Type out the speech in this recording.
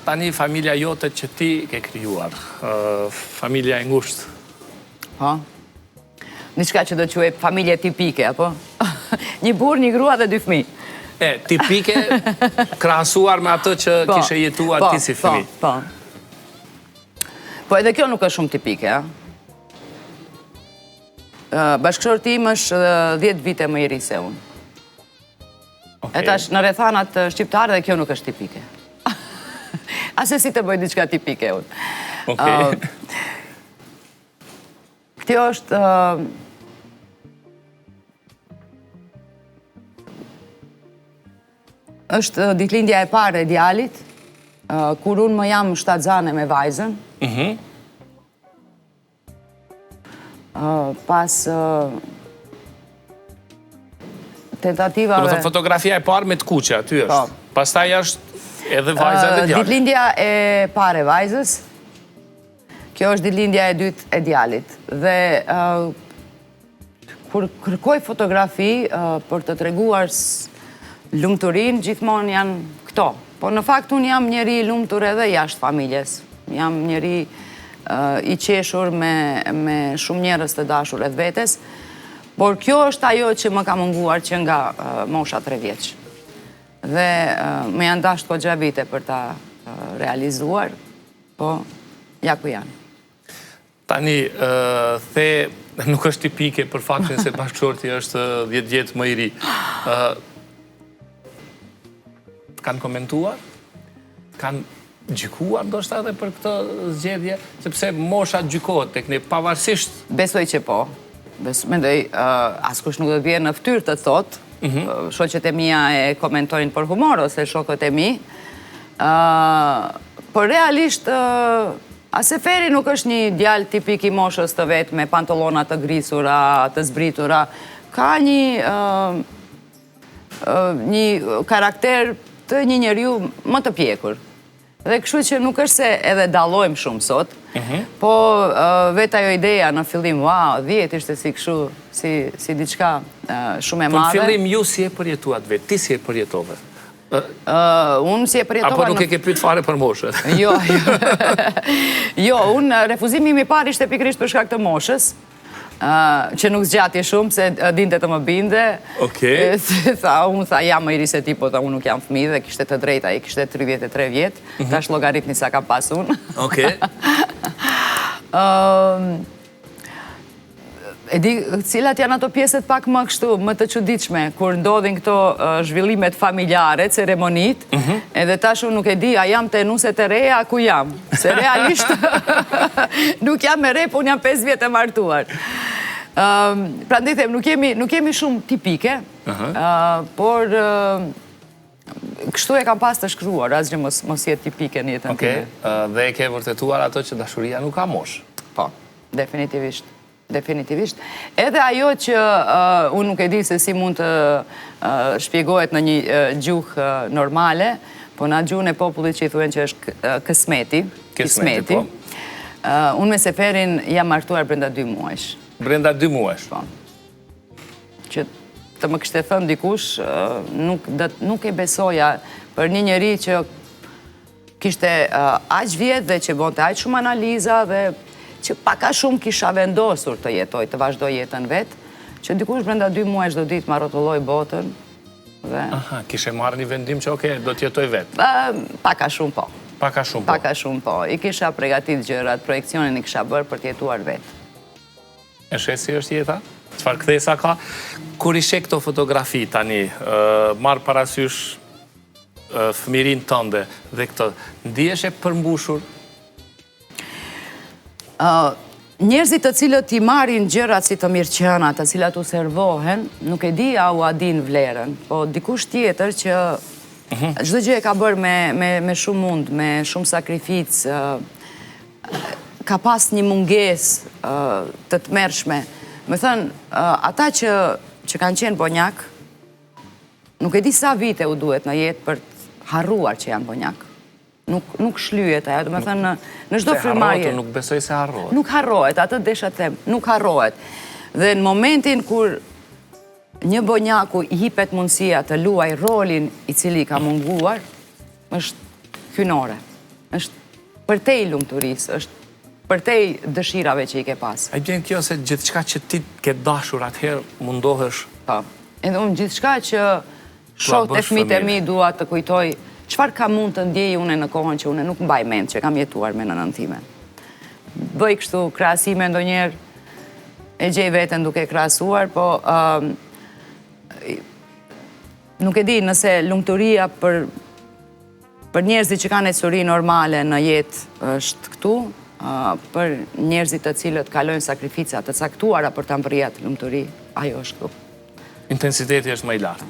tani familja jote që ti ke krijuar, familja e ngushtë. Po. Diçka që do të quhet familje tipike, apo? Një burr, një grua dhe 2 fëmijë. Tipike krahasuar me atë që kishe jetuar ti si fëmijë. Po. Po edhe kjo nuk është shumë tipike, a? Bashkëshorti tim është 10 vite më i ri se unë. E tash në rrethanat shqiptare dhe kjo nuk është tipike. Ase si të bëj diçka tipike unë. Kjo është ditëlindja e parë e djalit, kur unë më jam shtatzane me vajzën. Pas tentativave... Do të fotografia e parë me të kuqe, aty është. Pastaj është edhe vajza dhe djalit. Ditëlindja e parë e vajzës, kjo është ditëlindja e dytë e djalit. Dhe kur kërkoj fotografi për të treguar lumëturin, gjithmonë janë këto. Po në fakt unë jam njeri lumëtur edhe jashtë familjes. Jam njeri i qeshur me shumë njerëz të dashur edhe vetes, por kjo është ajo që më ka munguar që nga mosha 3 vjeç. Dhe më janë dashur goxha vite për ta realizuar, po ja ku janë. Tani, nuk është tipike për faktin se bashkëshorti është 10 vjet më i ri. Kanë komentuar? Kanë gjykuar ndoshta edhe për këtë zgjedhje, sepse mosha gjykohet tek ne pavarësisht. Besoj që po. Mendoj, askush nuk do të vjen në fytyrë të thotë. Shoqet e mia e komentojnë për humor ose shokët e mi. Por realisht Aseferi nuk është një djalë tipik i moshës të vet me pantallona të grisura, të zbritura. Ka një karakter të një njeriu më të pjekur. Dhe kështu që nuk është se edhe dallojmë shumë sot, po vetë ajo ideja në fillim, wow, 10 ishte si kështu, si diçka shumë e madhe. Po në fillim ju si e përjetuat vetë, ti si e përjetove? Unë si e përjetova... Apo nuk e ke pyet fare për moshën? Jo, unë refuzimi im i parë ishte pikërisht për shkak të moshës, që nuk zgjati shumë, se dinte të më binde. Unë tha, jam më i ri se ti, po unë nuk jam fëmijë dhe kishte të drejta, i kishte 33 vjet, tash llogaritni sa kam pas unë. E di, cilat janë ato pjesët pak më kështu, më të çuditshme, kur ndodhin këto zhvillimet familjare, ceremonit, edhe tash unë nuk e di, a jam te nuset e reja, ku jam? Se realisht nuk jam me re, po unë jam 5 vjet e martuar. Prandaj them, nuk jemi shumë tipike, por kështu e kam pas të shkruar, asgjë mos jetë tipike në jetën time. Dhe e ke vërtetuar ato që dashuria nuk ka moshë? Po, definitivisht. Definitivisht. Edhe ajo që unë nuk e di se si mund të shpjegohet në një gjuhë normale, po në gjuhën e popullit që i thuen që është kësmeti. Kismeti, po. Unë me Seferin jam martuar brenda 2 muajsh. Brenda 2 muajsh? Po. Që të më kishte thënë dikush, nuk e besoja për një njeri që kishte aq vjet dhe që bonte aq shumë analiza dhe që paka shumë kisha vendosur të jetoj, të vazhdoj jetën vetë, që dikush brenda 2 muaj çdo ditë ma rrotulloi botën. Aha, kishe marrë një vendim që oke, do t'jetoj vetë? Paka shumë po. Paka shumë po? Paka shumë po. I kisha përgatit gjërat, projekcionin i kisha bërë për t'jetuar vetë. E sheh si është jeta? Çfarë kthesa ka? Kur i sheh këto fotografi tani, marr parasysh fëmirin tënde dhe këtë, ndihesh e përmbushur? Njerëzit të cilët i marrin gjërat si të mirëqëna, të cilat u servohen, nuk e di a u adin vlerën, po dikush tjetër që çdo gjë e ka bërë me shumë mund, me shumë sakrificë, ka pas një mungesë të tmerrshme. Me thënë, ata që kanë qenë bonjak, nuk e di sa vite u duhet në jetë për të harruar që janë bonjak. Nuk shlyhet ajo, do të thënë në çdo frymëmarrje. Nuk besoj se harrohet. Nuk harrohet, atë desha të them, nuk harrohet. Dhe në momentin kur një bonjaku i hipet mundësia të luaj rolin i cili ka munguar, është hynore. është përtej lumturisë, është përtej dëshirave që i ke pas. A i bjen kjo se gjithçka që ti ke dashur atëherë mundohesh. Po. Edhe unë gjithçka që shoh të fëmijët e mi dua të kujtoj çfarë ka mund të ndjej unë në kohën që unë nuk mbaj mend që kam jetuar me nënën time. Bëj kështu krahasime ndonjëherë, e gjej veten duke krahasuar, po nuk e di nëse lumturia për njerëzit që kanë ecuri normale në jetë është këtu, për njerëzit të cilët kalojnë sakrifica të caktuara për ta mbërritur lumturi, ajo është këtu. Intensiteti është më i lartë.